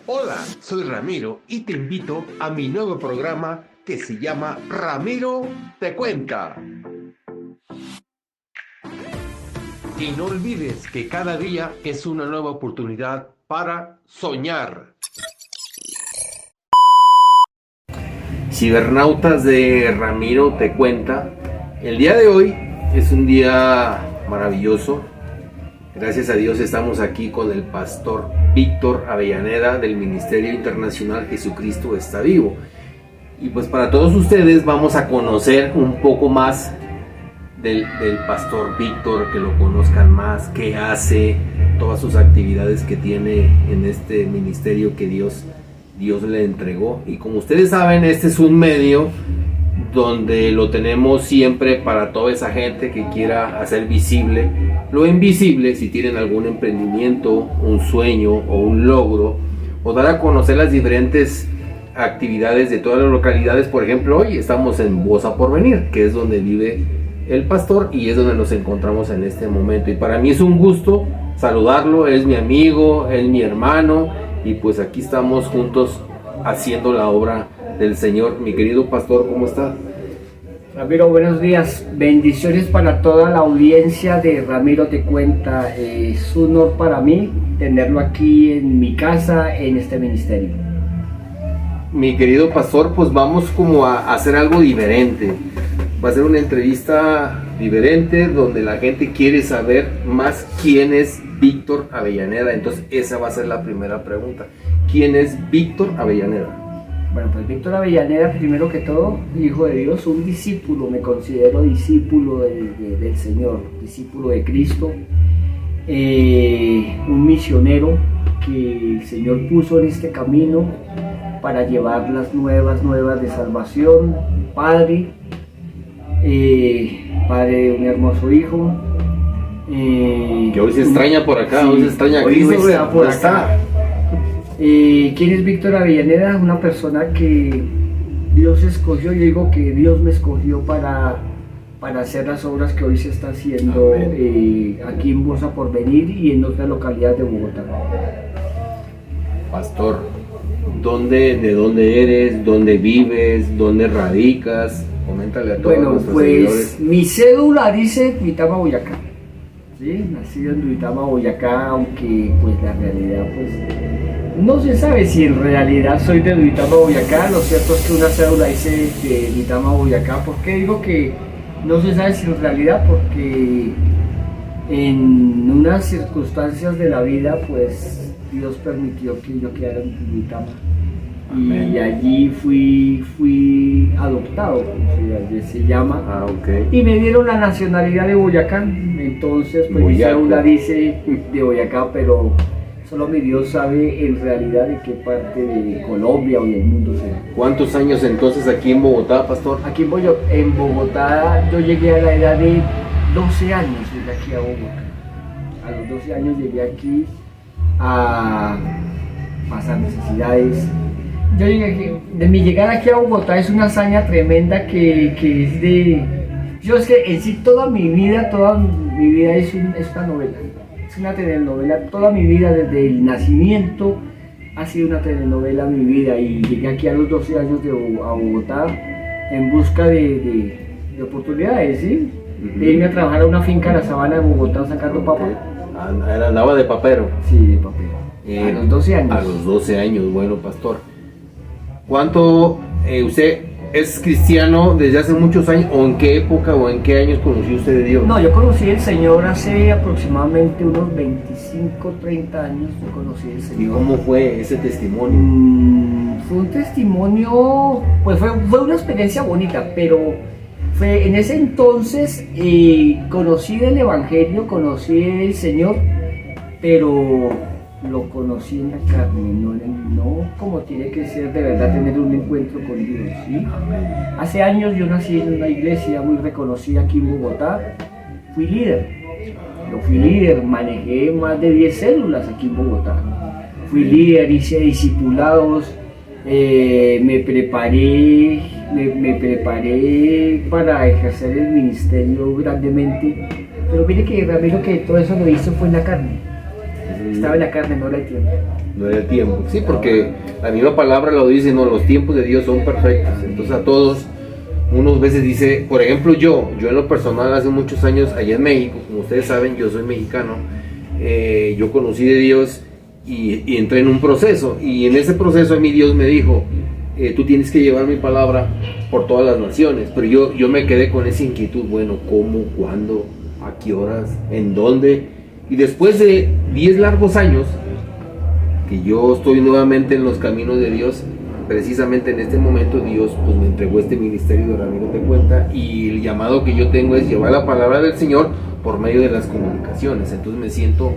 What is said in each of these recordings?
Hola, soy Ramiro y te invito a mi nuevo programa que se llama Ramiro te cuenta. Y no olvides que cada día es una nueva oportunidad para soñar. Cibernautas de Ramiro te cuenta. El día de hoy es un día maravilloso. Gracias a Dios estamos aquí con el pastor Víctor Avellaneda del Ministerio Internacional Jesucristo está vivo. Y pues para todos ustedes vamos a conocer un poco más del pastor Víctor, que lo conozcan más, qué hace, todas sus actividades que tiene en este ministerio que Dios le entregó. Y como ustedes saben, este es un medio donde lo tenemos siempre para toda esa gente que quiera hacer visible lo invisible. Si tienen algún emprendimiento, un sueño o un logro, o dar a conocer las diferentes actividades de todas las localidades. Por ejemplo, hoy estamos en Bosa Porvenir, que es donde vive el pastor y es donde nos encontramos en este momento, y para mí es un gusto saludarlo. Él es mi amigo, él es mi hermano, y pues aquí estamos juntos haciendo la obra del Señor. Mi querido pastor, ¿cómo está? Ramiro, buenos días, bendiciones para toda la audiencia de Ramiro te cuenta. Es un honor para mí tenerlo aquí en mi casa, en este ministerio. Mi querido pastor, pues vamos como a hacer algo diferente. Va a ser una entrevista diferente donde la gente quiere saber más quién es Víctor Avellaneda. Entonces esa va a ser la primera pregunta. ¿Quién es Víctor Avellaneda? Bueno, pues Víctor Avellaneda, primero que todo, hijo de Dios, un discípulo, me considero discípulo del Señor, discípulo de Cristo, un misionero que el Señor puso en este camino para llevar las nuevas de salvación, padre de un hermoso hijo. Que hoy se extraña por acá, sí, hoy se extraña a Cristo, hoy está por acá. ¿Quién es Víctor Avellaneda? Una persona que Dios escogió. Yo digo que Dios me escogió para hacer las obras que hoy se está haciendo aquí en Bosa Porvenir y en otras localidades de Bogotá. Pastor, ¿de dónde eres? ¿Dónde vives? ¿Dónde radicas? Coméntale a todos nuestros seguidores. Mi cédula dice Duitama, Boyacá. ¿Sí? Nacido en Duitama, Boyacá, aunque pues la realidad pues no se sabe si en realidad soy de Duitama, Boyacá. Lo cierto es que una cédula dice de Duitama, Boyacá. ¿Por qué digo que no se sabe si en realidad? Porque en unas circunstancias de la vida pues Dios permitió que yo quedara en Duitama. Y allí fui adoptado, como se llama, okay. Y me dieron la nacionalidad de Boyacá. Entonces pues mi cédula dice de Boyacá, pero solo mi Dios sabe en realidad de qué parte de Colombia o del mundo sea. ¿Cuántos años entonces aquí en Bogotá, pastor? Aquí en Bogotá yo llegué a la edad de 12 años, llegué aquí a Bogotá. A los 12 años llegué aquí a pasar necesidades. Yo llegué aquí, de mi llegada aquí a Bogotá es una hazaña tremenda que es de... Yo es que en sí toda mi vida es una novela. Es una telenovela, toda mi vida desde el nacimiento ha sido una telenovela mi vida, y llegué aquí a los 12 años a Bogotá en busca de oportunidades, ¿sí? De irme a trabajar a una finca en la sabana de Bogotá sacando papa. Andaba de papero. Sí, de papero. A los 12 años. A los 12 años, bueno, pastor. ¿Cuánto usted es cristiano desde hace muchos años, o en qué época o en qué años conoció usted de Dios? No, yo conocí al Señor hace aproximadamente unos 25, 30 años. Yo conocí al Señor. ¿Y cómo fue ese testimonio? Fue un testimonio, pues fue una experiencia bonita, pero fue en ese entonces conocí del Evangelio, conocí el Señor, pero lo conocí en la carne, no como tiene que ser de verdad tener un encuentro con Dios, ¿sí? Hace años yo nací en una iglesia muy reconocida aquí en Bogotá, fui líder, manejé más de 10 células aquí en Bogotá, fui líder, hice discipulados, me preparé para ejercer el ministerio grandemente, pero mire que Ramiro, que todo eso lo hizo fue en la carne. Estaba en la carne, no la tiempo. no era el tiempo. Sí, porque la misma palabra lo dice, no, los tiempos de Dios son perfectos. Entonces a todos, unos veces dice, por ejemplo yo en lo personal hace muchos años allá en México, como ustedes saben, yo soy mexicano, yo conocí de Dios y entré en un proceso, y en ese proceso a mí Dios me dijo, tú tienes que llevar mi palabra por todas las naciones, pero yo me quedé con esa inquietud, bueno, ¿cómo? ¿Cuándo? ¿A qué horas? ¿En dónde? Y después de 10 largos años que yo estoy nuevamente en los caminos de Dios, precisamente en este momento Dios pues me entregó este ministerio de Ramiro Te Cuenta, y el llamado que yo tengo es llevar la palabra del Señor por medio de las comunicaciones. Entonces me siento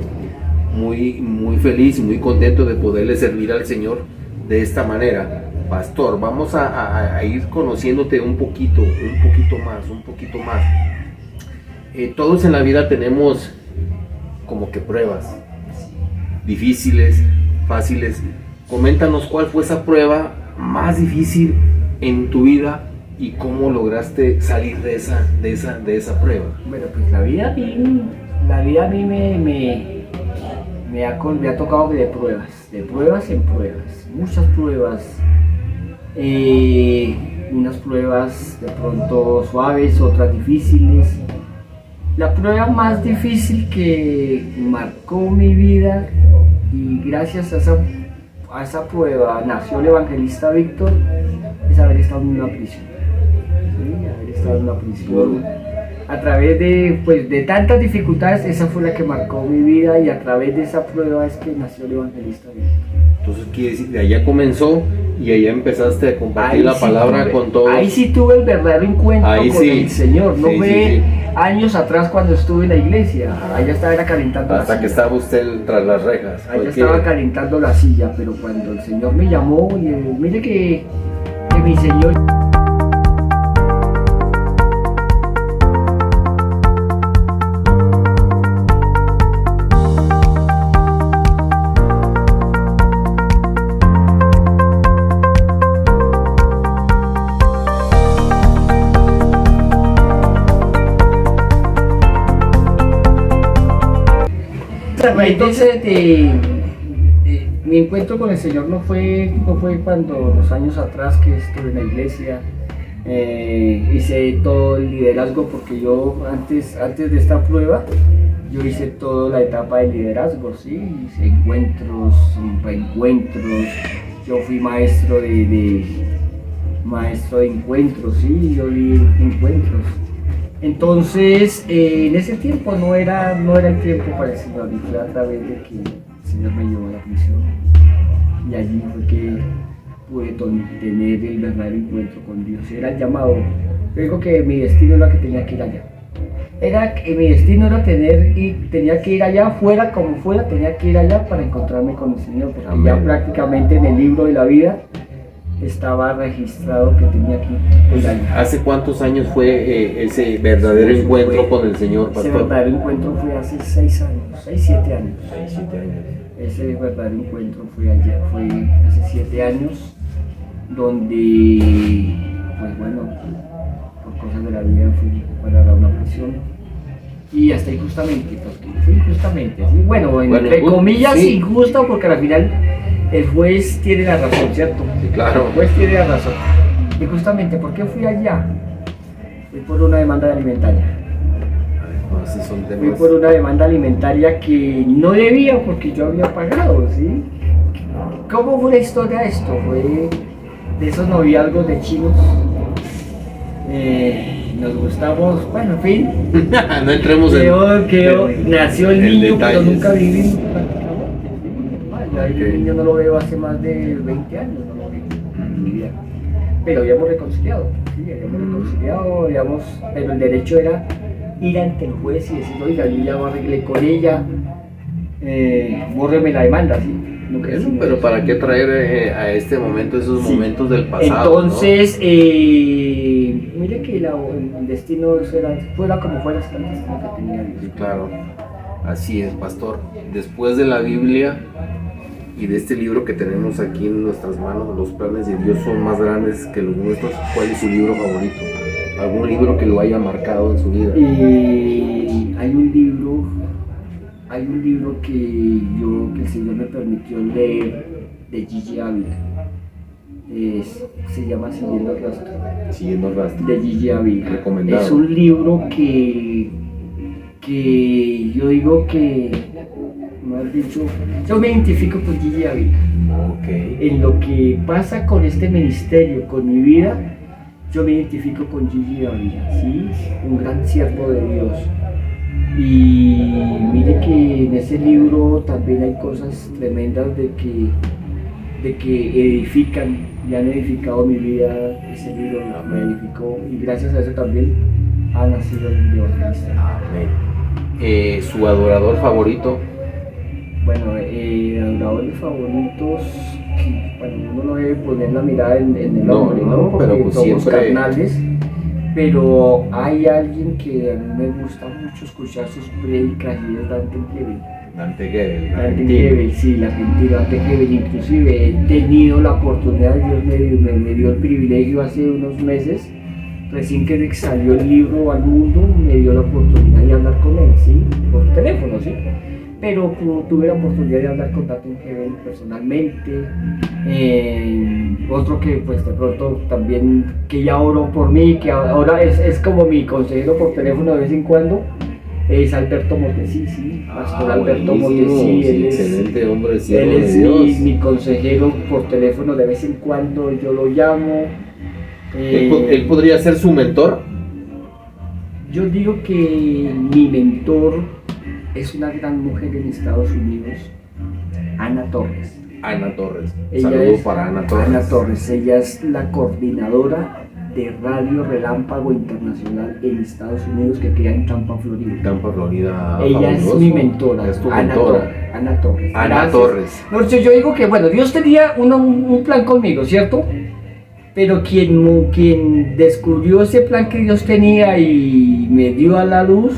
muy feliz y muy contento de poderle servir al Señor de esta manera. Pastor, vamos a ir conociéndote un poquito más. Todos en la vida tenemos como que pruebas, difíciles, fáciles. Coméntanos cuál fue esa prueba más difícil en tu vida y cómo lograste salir de esa prueba. Bueno, pues la vida a mí me ha tocado de pruebas en pruebas, muchas pruebas, unas pruebas de pronto suaves, otras difíciles. La prueba más difícil que marcó mi vida, y gracias a esa prueba nació el evangelista Víctor, es haber estado en una prisión. ¿Sí? Haber estado en una prisión. A través de tantas dificultades, esa fue la que marcó mi vida, y a través de esa prueba es que nació el evangelista Víctor. Entonces quiere decir, de allá comenzó y allá empezaste a compartir la palabra con todos. Ahí sí tuve el verdadero encuentro con el Señor, no fue años atrás cuando estuve en la iglesia, allá estaba calentando la silla. Hasta que estaba usted tras las rejas. Allá estaba calentando la silla, pero cuando el Señor me llamó, y mire que mi Señor... Entonces mi encuentro con el Señor no fue cuando los años atrás que estuve en la iglesia, hice todo el liderazgo, porque yo antes de esta prueba yo hice toda la etapa de liderazgo, ¿sí? Hice encuentros, reencuentros, yo fui maestro de encuentros, ¿sí? Yo di encuentros. Entonces, en ese tiempo no era el tiempo para el Señor, y fue a través de que el Señor me llevó a la prisión, y allí fue que pude tener el verdadero encuentro con Dios. Era el llamado. Yo digo que mi destino era que tenía que ir allá. Mi destino era tenía que ir allá, fuera como fuera, tenía que ir allá para encontrarme con el Señor, porque amén, ya prácticamente en el libro de la vida estaba registrado que tenía que ir allá. ¿Hace cuántos años fue ese verdadero encuentro con el Señor, pastor? Ese verdadero encuentro fue hace 7 años. Ese verdadero encuentro fue hace 7 años, donde, pues bueno, por cosas de la vida fui para una prisión, y hasta injustamente, porque fue injustamente, ¿sí? Bueno, entre comillas, sí, injusto, porque al final el juez tiene la razón, ¿cierto? Sí, claro. El juez tiene la razón. Y justamente, ¿por qué fui allá? Fui por una demanda alimentaria. Fui por una demanda alimentaria que no debía, porque yo había pagado, ¿sí? ¿Cómo fue la historia de esto? Fue de esos noviazgos de chinos. Nos gustamos, bueno, en fin. No entremos nació el niño, pero nunca viví. Okay. El niño no lo veo hace más de 20 años, no lo veo en mi vida. Pero habíamos reconciliado, pero el derecho era ir ante el juez y decir, oiga, yo ya arreglé con ella, bórreme la demanda, ¿sí? Pero ¿para qué traer a este momento esos momentos del pasado? Entonces, ¿no? Mire que el destino fuera como fuera, el destino que tenía Dios. Sí, claro, así es, pastor. Después de la Biblia y de este libro que tenemos aquí en nuestras manos, los planes de Dios son más grandes que los nuestros. ¿Cuál es su libro favorito? ¿Algún libro que lo haya marcado en su vida? Hay un libro hay un libro que el Señor me permitió leer de Gigi Ávila. Se llama Siguiendo el Rastro. Siguiendo el Rastro. De Gigi Ávila. Recomendado. Es un libro que yo digo que, más dicho, yo me identifico con Gigi Ávila. Okay. En lo que pasa con este ministerio, con mi vida, yo me identifico con Gigi Ávila, ¿sí? Un gran siervo de Dios. Y mire que en ese libro también hay cosas tremendas de que edifican y han edificado mi vida. Ese libro me edificó y gracias a eso también ha nacido el evangelista. Amén. ¿Su adorador favorito? Bueno, adoradores favoritos, bueno, uno no debe poner la mirada en el hombre, ¿no? Porque pero pues somos siempre... carnales. Pero hay alguien que a mí me gusta mucho escuchar sus prédicas y es Dante Gebel. Dante Gebel, Dante Gebel, sí, la argentino, Dante Gebel. Inclusive he tenido la oportunidad, Dios me dio el privilegio hace unos meses, recién que salió el libro al mundo, me dio la oportunidad de hablar con él, ¿sí? Por teléfono, ¿sí? Pero tuve la oportunidad de hablar con Dante Gebel personalmente. Otro que pues de pronto también, que ya oró por mí, que ahora es como mi consejero por teléfono de vez en cuando, es Alberto Motesi, ¿sí? Pastor Alberto Motesi, sí, excelente hombre, él siervo de es Dios. mi consejero por teléfono de vez en cuando, yo lo llamo. ¿Él podría ser su mentor? Yo digo que mi mentor es una gran mujer en Estados Unidos, Ana Torres. Ana Torres. Ella Saludos para Ana Torres. Ana Torres, ella es la coordinadora de Radio Relámpago Internacional en Estados Unidos, que queda en Tampa, Florida. Tampa, Florida. Ella fabuloso. es mi mentora. Es tu Ana mentora. Ana Torres. Ana Gracias. Torres. No, yo digo que, bueno, Dios tenía un plan conmigo, ¿cierto? Pero quien descubrió ese plan que Dios tenía y me dio a la luz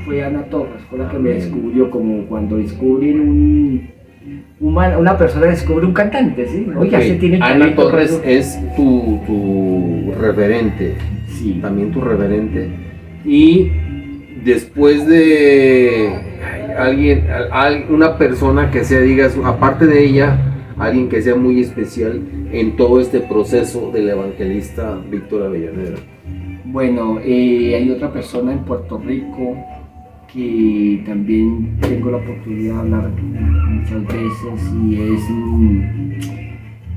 fue Ana Torres, fue la que me descubrió, como cuando descubren una persona descubre un cantante, ¿sí? Oye, Okay. se tiene Ana talento, Torres pero... es tu referente, Sí. también tu referente. Y después de una persona que sea, digas, aparte de ella, alguien que sea muy especial en todo este proceso del evangelista Víctor Avellaneda. Bueno, hay otra persona en Puerto Rico que también tengo la oportunidad de hablar muchas veces y es...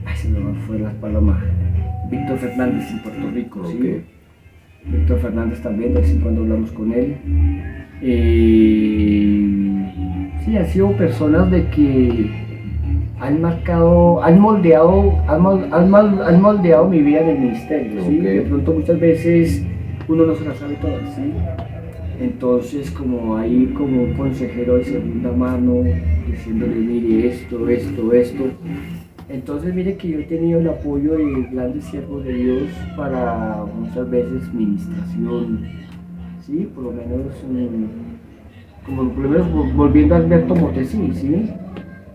Ay, se me fue la paloma. Víctor Fernández en Puerto Rico, ¿sí? Okay. Víctor Fernández también, de vez en cuando hablamos con él. Sí, han sido personas de que han marcado, han moldeado mi vida en el ministerio, ¿sí? Okay. De pronto muchas veces uno no se las sabe todas, ¿sí? Entonces como ahí como un consejero de segunda mano, diciéndole, mire esto. Entonces mire que yo he tenido el apoyo de grandes siervos de Dios para muchas veces ministración, ¿sí? Por lo menos, volviendo a Alberto Motesi, ¿sí?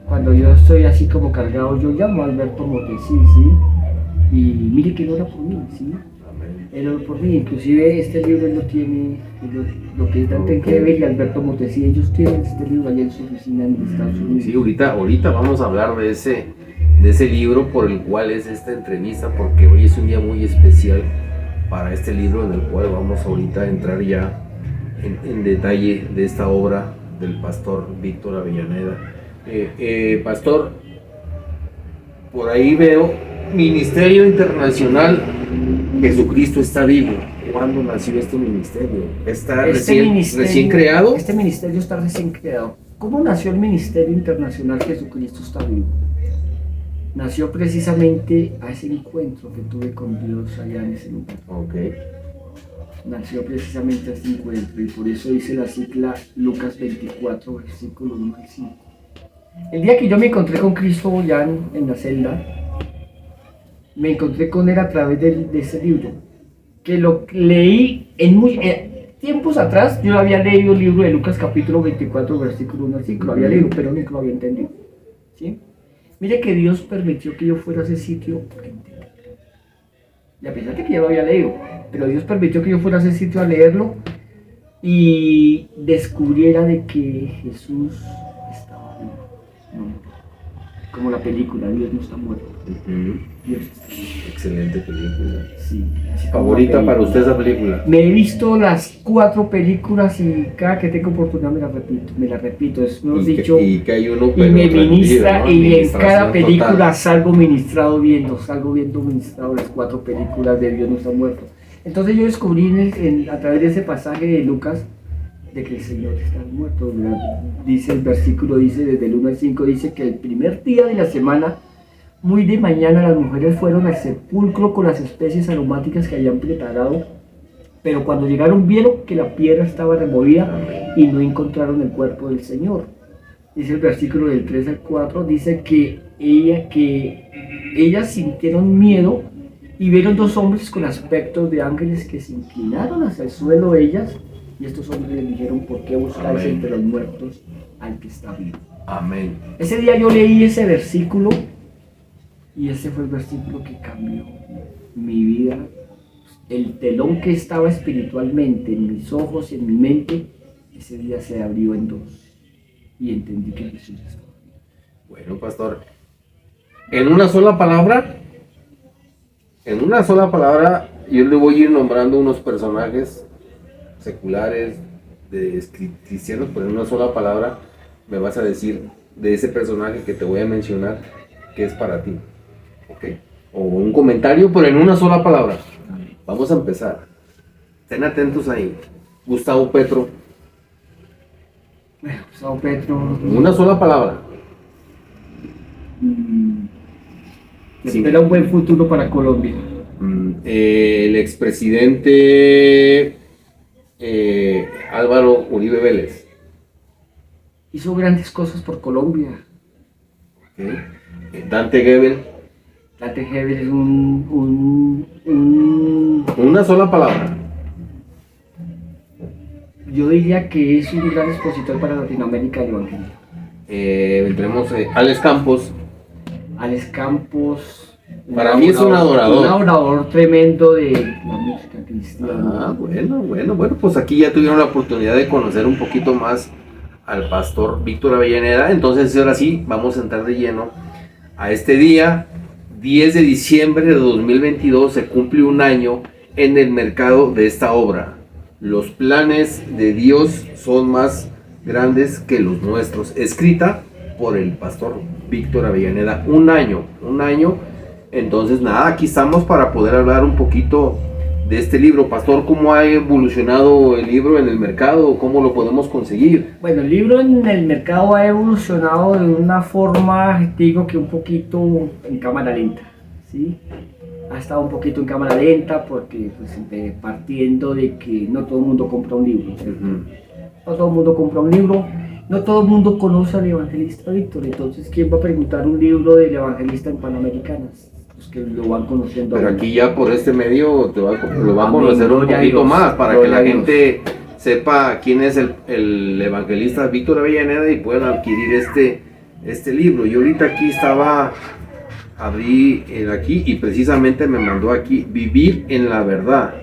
Cuando yo estoy así como cargado, yo llamo a Alberto Motesi, ¿sí? Y mire que él ora por mí, ¿sí? Él ora por mí, inclusive este libro él lo tiene, lo que es Dante Gebel y Alberto Motesi, ellos tienen este libro allá en su oficina en Estados Unidos. Sí, ahorita vamos a hablar de ese libro por el cual es esta entrevista, porque hoy es un día muy especial para este libro en el cual vamos ahorita a entrar ya en detalle de esta obra del pastor Víctor Avellaneda. Pastor, por ahí veo Ministerio Internacional Jesucristo está vivo. ¿Cuándo nació este ministerio? ¿Está recién creado? Este ministerio está recién creado. ¿Cómo nació el Ministerio Internacional Jesucristo está vivo? Nació precisamente a ese encuentro que tuve con Dios allá en ese lugar. Okay. Nació precisamente a este encuentro y por eso dice la cicla Lucas 24, versículo 1 al 5. El día que yo me encontré con Cristo ya en la celda, me encontré con él a través de ese libro, que lo leí tiempos atrás. Yo había leído el libro de Lucas capítulo 24, versículo 1 al 5, lo había leído, pero nunca lo había entendido, ¿sí? Mire que Dios permitió que yo fuera a ese sitio, y a pesar de que ya lo había leído, pero Dios permitió que yo fuera a ese sitio a leerlo, y descubriera de que Jesús estaba vivo, no murió. Como la película Dios no está muerto. Dios está vivo. Excelente película. Sí, así como ¿Favorita la película. para usted esa película? Me he visto las 4 películas y cada que tengo oportunidad me las repito, es mejor dicho, Y que hay uno, y pero me tranquilo, ministra, ¿no? y en cada Administración película total. salgo viendo ministrado las 4 películas de Dios no está muerto. Entonces yo descubrí a través de ese pasaje de Lucas de que el Señor está muerto. Dice el versículo, dice desde el 1 al 5, dice que el primer día de la semana, muy de mañana, las mujeres fueron al sepulcro con las especies aromáticas que habían preparado, pero cuando llegaron vieron que la piedra estaba removida y no encontraron el cuerpo del Señor. Dice el versículo del 3 al 4, dice que ellas sintieron miedo y vieron 2 hombres con aspectos de ángeles que se inclinaron hacia el suelo ellas, y estos hombres les dijeron: ¿por qué buscáis Amén. entre los muertos al que está vivo? Amén. Ese día yo leí ese versículo y ese fue el versículo que cambió mi vida. El telón que estaba espiritualmente en mis ojos y en mi mente, ese día se abrió en 2 y entendí que Jesús estaba vivo. Bueno, pastor, en una sola palabra, yo le voy a ir nombrando unos personajes seculares, cristianos, pero en una sola palabra me vas a decir de ese personaje que te voy a mencionar que es para ti, ¿ok? O un comentario, pero en una sola palabra. Vamos a empezar. Estén atentos ahí. Gustavo Petro, Bueno, Sao Petro, una sola palabra. Sí. espera un buen futuro para Colombia. El expresidente Álvaro Uribe Vélez. Hizo grandes cosas por Colombia. ¿Ok? Dante Gebel. Dante Gebel es un Una sola palabra. yo diría que es un gran expositor para Latinoamérica del Evangelio. Entremos Alex Campos. Alex Campos. Para mí es un adorador. Un adorador tremendo de la música cristiana. Bueno, pues aquí ya tuvieron la oportunidad de conocer un poquito más al pastor Víctor Avellaneda. Entonces ahora sí, vamos a entrar de lleno a este día, 10 de diciembre de 2022, se cumple un año en el mercado de esta obra. Los planes de Dios son más grandes que los nuestros, escrita por el pastor Víctor Avellaneda. Un año. Entonces nada, aquí estamos para poder hablar un poquito de este libro. Pastor, ¿cómo ha evolucionado el libro en el mercado? ¿Cómo lo podemos conseguir? Bueno, el libro en el mercado ha evolucionado de una forma, digo que un poquito en cámara lenta, ¿sí? Ha estado un poquito en cámara lenta porque pues, partiendo de que no todo el mundo compra un libro. No todo el mundo compra un libro, no todo el mundo conoce al evangelista Víctor. Entonces, ¿quién va a preguntar un libro del evangelista en Panamericanas? Los que lo van conociendo. Pero aquí ya por este medio lo va a Amén. conocer un Gloria a poquito Dios. más para que Gloria la a Dios. gente sepa quién es el evangelista Víctor Avellaneda y puedan adquirir este libro. Yo ahorita aquí abrí aquí y precisamente me mandó aquí: vivir en la verdad.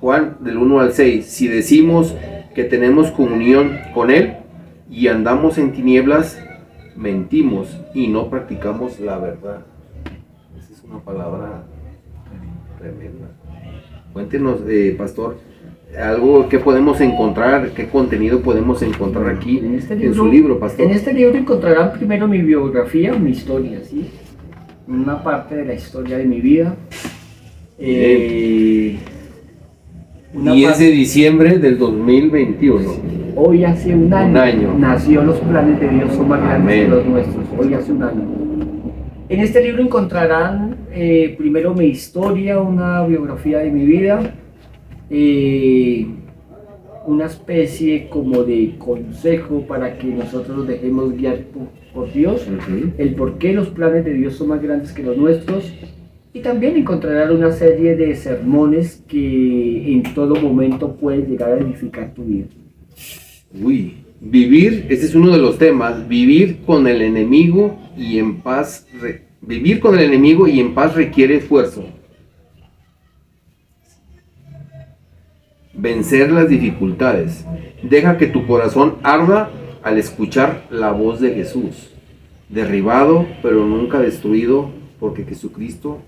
Juan del 1 al 6. Si decimos que tenemos comunión con Él y andamos en tinieblas, mentimos y no practicamos la verdad. Esa es una palabra tremenda. Cuéntenos, pastor, algo que podemos encontrar, qué contenido podemos encontrar aquí en su libro, pastor. En este libro encontrarán primero mi biografía, mi historia, ¿sí? Una parte de la historia de mi vida. 10 de diciembre del 2021. Hoy hace un año, Un nació Los planes de Dios son más grandes Amén. que los nuestros. Hoy hace un año. En este libro encontrarán primero mi historia, una biografía de mi vida, una especie como de consejo para que nosotros nos dejemos guiar por Dios, el por qué los planes de Dios son más grandes que los nuestros. Y también encontrarán una serie de sermones que en todo momento pueden llegar a edificar tu vida. Uy, vivir, este es uno de los temas, vivir con el enemigo y en paz, vivir con el enemigo y en paz requiere esfuerzo. vencer las dificultades. Deja que tu corazón arda al escuchar la voz de Jesús. Derribado, pero nunca destruido, porque Jesucristo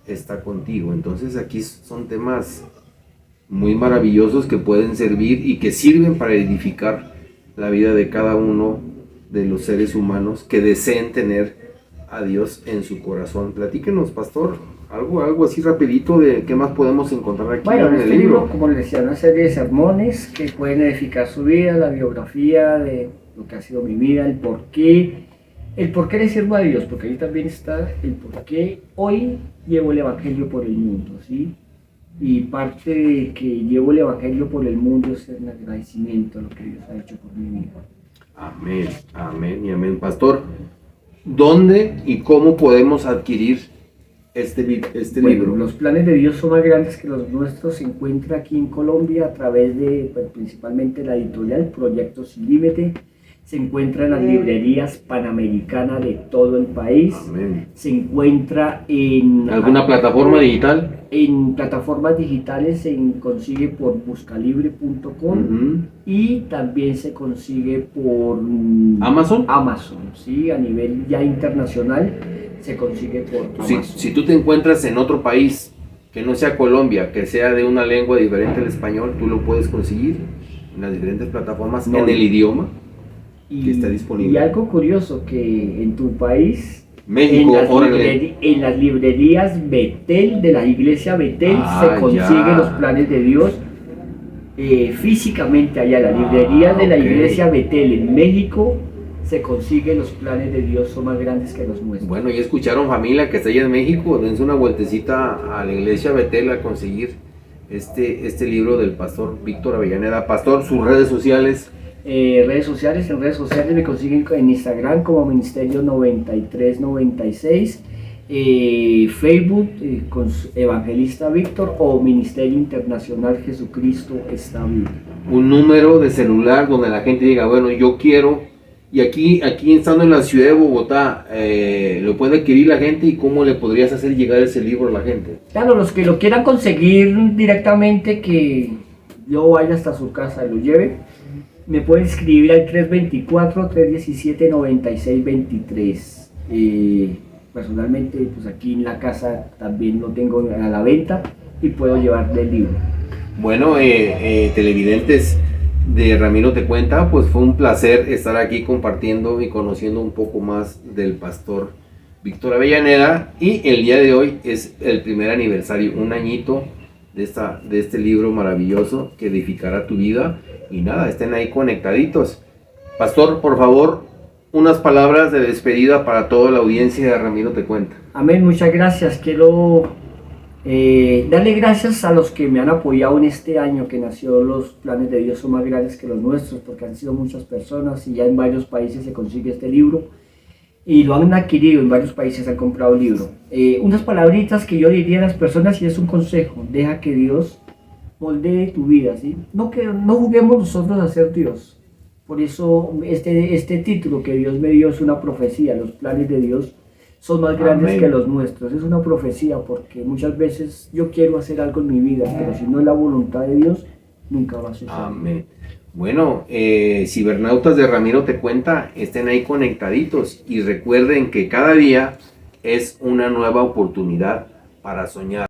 está contigo. Entonces aquí son temas muy maravillosos que pueden servir y que sirven para edificar la vida de cada uno de los seres humanos que deseen tener a Dios en su corazón. Platíquenos, pastor, algo así rapidito de qué más podemos encontrar aquí Bueno, en el este libro. como les decía, una serie de sermones que pueden edificar su vida, la biografía de lo que ha sido mi vida, el por qué le sirvo a Dios, porque ahí también está el por qué hoy llevo el Evangelio por el mundo, ¿sí? Y parte de que llevo el Evangelio por el mundo es el agradecimiento a lo que Dios ha hecho por mi vida. Amén, amén y amén. Pastor, ¿dónde y cómo podemos adquirir este Bueno, libro? los planes de Dios son más grandes que los nuestros. Se encuentra aquí en Colombia a través de, pues, principalmente la editorial Proyecto Sin Límite. Se encuentra en las librerías panamericanas de todo el país. Amén. Se encuentra en... ¿Alguna plataforma digital? En plataformas digitales se consigue por buscalibre.com y también se consigue por ¿Amazon? Amazon, ¿sí? A nivel ya internacional se consigue por Amazon. Si tú te encuentras en otro país que no sea Colombia, que sea de una lengua diferente al español, tú lo puedes conseguir en las diferentes plataformas en el idioma que está disponible. Y algo curioso, que en tu país, México, en las librerías Betel, de la iglesia Betel, se consiguen los planes de Dios físicamente allá. En las librerías de la iglesia Betel en México se consiguen los planes de Dios, son más grandes que los nuestros. Bueno, ya escucharon, familia que está allá en México, dense una vueltecita a la iglesia Betel a conseguir este libro del pastor Víctor Avellaneda. Pastor, sus redes sociales. En redes sociales me consiguen en Instagram como Ministerio 9396, Facebook con Evangelista Víctor o Ministerio Internacional Jesucristo está vivo. Un número de celular donde la gente diga, bueno, yo quiero, y aquí estando en la ciudad de Bogotá, lo puede adquirir la gente, y cómo le podrías hacer llegar ese libro a la gente. Claro, los que lo quieran conseguir directamente, que yo vaya hasta su casa y lo lleve, me pueden escribir al 324-317-9623. Personalmente, pues aquí en la casa también lo tengo a la venta y puedo llevarle el libro. Bueno, televidentes de Ramiro Te Cuenta, pues fue un placer estar aquí compartiendo y conociendo un poco más del pastor Víctor Avellaneda, y el día de hoy es el primer aniversario, un añito de este libro maravilloso que edificará tu vida. Y nada, estén ahí conectaditos. Pastor, por favor, unas palabras de despedida para toda la audiencia de Ramiro Te Cuenta. Amén, muchas gracias. Quiero darle gracias a los que me han apoyado en este año que nació Los Planes de Dios son más grandes que los nuestros, porque han sido muchas personas y ya en varios países se consigue este libro y lo han adquirido, en varios países han comprado el libro. Unas palabritas que yo diría a las personas, y es un consejo: deja que Dios moldee tu vida, ¿sí? No juguemos nosotros a ser Dios. Por eso este título que Dios me dio es una profecía. Los planes de Dios son más grandes que los nuestros. Es una profecía, porque muchas veces yo quiero hacer algo en mi vida, pero si no es la voluntad de Dios, nunca va a suceder. Amén. Bueno, cibernautas de Ramiro Te Cuenta, estén ahí conectaditos y recuerden que cada día es una nueva oportunidad para soñar.